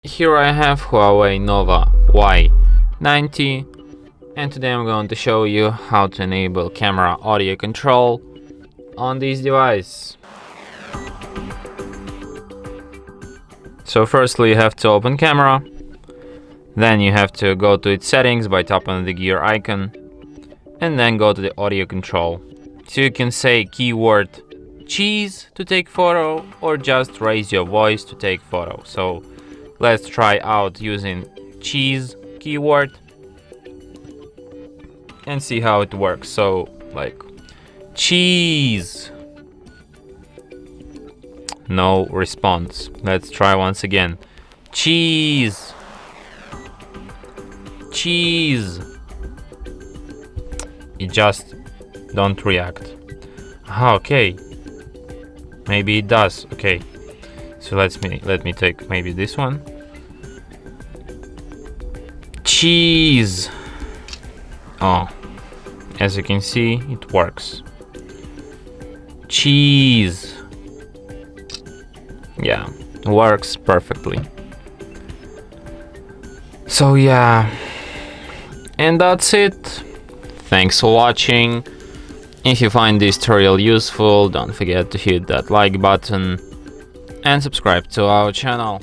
Here I have HUAWEI Nova Y90, and today I'm going to show you how to enable camera audio control on this device. So firstly you have to open camera, then you have to go to its settings by tapping on the gear icon, and then go to the audio control. So you can say keyword cheese to take photo or just raise your voice to take photo. So let's try out using cheese keyword and see how it works. So like cheese, no response. Let's try once again. Cheese, cheese. It just don't react. Okay, maybe it does. Okay, so let me take maybe this one. Cheese. Oh, as you can see, it works. Cheese. Yeah, works perfectly. So yeah, and that's it. Thanks for watching. If you find this tutorial useful, don't forget to hit that like button and subscribe to our channel.